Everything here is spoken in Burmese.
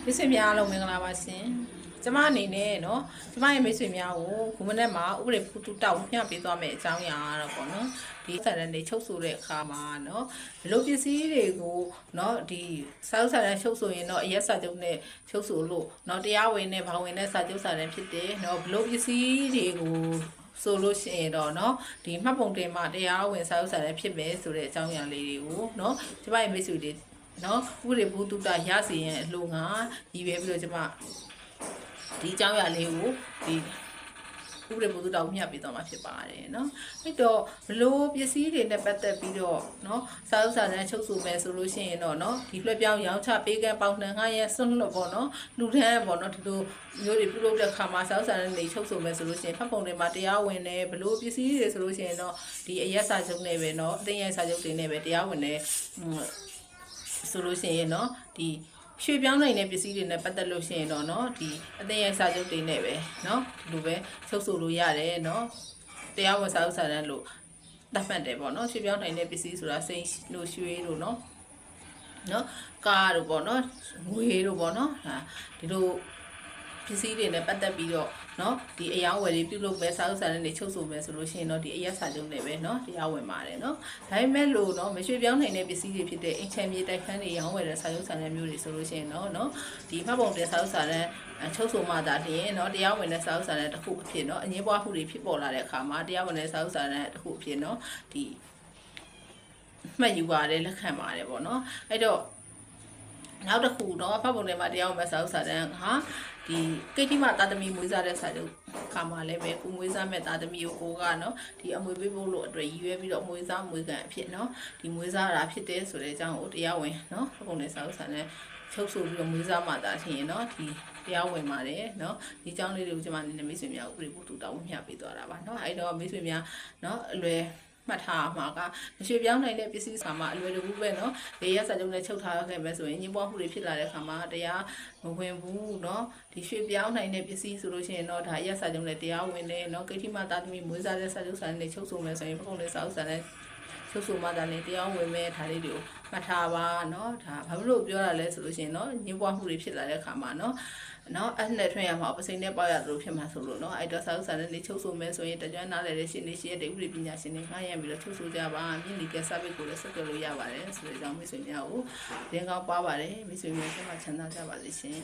မိတ်ဆွေများအားလုံးမင်္ဂလာပါရှင်ကျမအနေနဲ့เนาะကျမရဲ့မိတ်ဆွေများကိုခုမနေ့မှာဥပဒေဖူတူတောက်မျှပေးသွားမယ်အကြောင်းအရာတော့ပေါ့နော်ဒီစာရန်တွေချုပ်ဆိုတဲ့အခါမှာเนาะဒီလိုပစ္စည်းတွေကိုเนาะဒီစာအုပ်စာရန်ချုပ်ဆိုရင်တော့အရက်စာချုပ်နဲ့ချုပ်ဆိုလို့เนาะတရားဝင်နဲ့ဘာဝင်နဲ့စာချုပ်စာရန်ဖြစ်တယ်เนาะဘလို့ပစ္စည်းတွေကိုဆိုလို့ရှိရင်တော့เนาะဒီမှတ်ပုံတင်မှာတရားဝင်စာအုပ်စာရန်ဖြစ်မယ်ဆိုတဲ့အကြောင်းအရာလေးတွေကိုเนาะကျမရဲ့မိတ်ဆွေတွေနော်ဥပဒေဘုသူတရစီရင်အလို့ငါရည်ပဲပြီးတော့ကျမဒီအကြောင်းအရာလေးကိုဒီဥပဒေဘုသူတကိုမျှပေးသွားမှာဖြစ်ပါတယ်နော်အဲ့တော့ဘလို့ပစ္စည်းတွေနဲ့ပတ်သက်ပြီးတော့နော်စာဥစာတန်းချုပ်ဆိုမယ်ဆိုလို့ရှိရင်တော့နော်ဒီလွှဲပြောင်းရောင်းချပေးကပေါင်နှံငါရဲ့ဆွန့်လွတ်ပေါ့နော်လူထမ်းပေါ့နော်ဒီလိုမျိုးတွေပြုလုပ်တဲ့ခါမှာစာဥစာတန်းတွေချုပ်ဆိုမယ်ဆိုလို့ရှိရင်ဖတ်ပုံတွေမှာတရားဝင်တယ်ဘလို့ပစ္စည်းတွေဆိုလို့ရှိရင်တော့ဒီအရက်စာချုပ်နဲ့ပဲနော်အသိဉာဏ်စာချုပ်တွေနဲ့ပဲတရားဝင်တယ်ဆိုလို့ရှိရင်เนาะဒီရွှေပြောင်းနိုင်တဲ့ပစ္စည်းတွေနဲ့ပတ်သက်လို့ရှိရင်တော့เนาะဒီအသိဉာဏ်စာချုပ်တွေနဲ့ပဲเนาะဒီလိုပဲချုပ်ဆိုလို့ရတယ်เนาะတရားဝင်စာအုပ်စာတမ်းလို့သတ်မှတ်တယ်ပေါ့เนาะရွှေပြောင်းနိုင်တဲ့ပစ္စည်းဆိုတာစိတ်လို့ရွှေလို့เนาะကားတို့ပေါ့เนาะငွေတို့ပေါ့เนาะဒီလိုပစ္စည်းတွေနဲ့ပတ်သက်ပြီးတော့เนาะဒီအယောင်းဝယ်တွေပြုလုပ်ပဲစာအုပ်စာတမ်းတွေချုပ်ဆိုမယ်ဆိုလို့ရှိရင်တော့ဒီအရက်စာချုပ်တွေပဲเนาะတရားဝင်ပါတယ်เนาะဒါပေမဲ့လို့เนาะမရွှေပြောင်းနိုင်တဲ့ပစ္စည်းတွေဖြစ်တဲ့အင်ချန်မြေတိုက်ခန်းတွေရောင်းဝယ်တဲ့စာအုပ်စာတမ်းမျိုးတွေဆိုလို့ရှိရင်တော့เนาะဒီမှတ်ပုံတင်စာအုပ်စာတမ်းချုပ်ဆိုမှသာလျှင်เนาะတရားဝင်တဲ့စာအုပ်စာတမ်းတစ်ခုအဖြစ်เนาะအငြင်းပွားမှုတွေဖြစ်ပေါ်လာတဲ့အခါမှာတရားဝင်တဲ့စာအုပ်စာတမ်းတစ်ခုအဖြစ်เนาะဒီမှတ်ယူပါတယ်လက်ခံပါတယ်ပေါ့เนาะအဲ့တော့နောက်တစ်ခုတော့ဖတ်ပုံထဲမှာတရားဝင်မဲ့စာအုပ်စာတမ်းဟာဒီကိတိမတာသမီမွေးစားတဲ့စာချုပ်ခါမှာလည်းပဲကိုမွေးစားမဲ့တာသမီကိုကเนาะဒီအမွေပေးဖို့လို့အတွက်ရည်ရွယ်ပြီးတော့မွေးစားမွေးကန်အဖြစ်เนาะဒီမွေးစားတာဖြစ်တဲ့ဆိုတဲ့အကြောင်းကိုတရားဝင်เนาะဖတ်ပုံထဲစာအုပ်စာတမ်းချုပ်ဆိုပြီးတော့မွေးစားမှသာထင်ရင်เนาะဒီတရားဝင်ပါတယ်เนาะဒီအကြောင်းလေးတွေကိုကျွန်မအနေနဲ့မိတ်ဆွေများဥပဒေပုတောင်းမျှပေးသွားတာပါเนาะအဲ့တော့မိတ်ဆွေများเนาะအလွယ်မှတ်ထားမှာကမရွှေပြောင်းနိုင်တဲ့ပစ္စည်းစာမှာအလွယ်တကူပဲเนาะဒီရက်စာချုပ်နဲ့ချုပ်ထားခဲ့မယ်ဆိုရင်ညှိပွားမှုတွေဖြစ်လာတဲ့ခါမှာတရားမဝင်ဘူးเนาะဒီရွှေပြောင်းနိုင်တဲ့ပစ္စည်းဆိုလို့ရှိရင်တော့ဒါရက်စာချုပ်နဲ့တရားဝင်တယ်เนาะကိတိမတာသမီမွေးစားတဲ့စာချုပ်စာနဲ့ချုပ်ဆိုမယ်ဆိုရင်ဘုံလေးစာအုပ်စာနဲ့ချုပ်ဆိုမှသာလေတရားဝင်မဲ့ဒါလေးတွေကိုမှတ်ထားပါเนาะဒါဘာလို့ပြောတာလဲဆိုလို့ရှိရင်เนาะညှိပွားမှုတွေဖြစ်လာတဲ့ခါမှာเนาะအဲ့နဲ့ထွင်ရမှာပစိန်နဲ့ပေါက်ရသလိုဖြစ်မှာဆိုလို့အဲ့တော့စာဥစာနဲ့လေချုပ်ဆိုမယ်ဆိုရင်တကြွနားလည်းရှင်နေရှိတဲ့ဥပဒေပညာရှင်တွေငှားရမ်းပြီးတော့ချုပ်ဆိုကြပါမြင့်လီကဲ service ကိုလည်းဆက်သွယ်လို့ရပါတယ်ဆိုတဲ့အကြောင်းမိတ်ဆွေများကိုသင်ကောင်းပါပါတယ်မိတ်ဆွေများဆက်မှချမ်းသာကြပါစေရှင်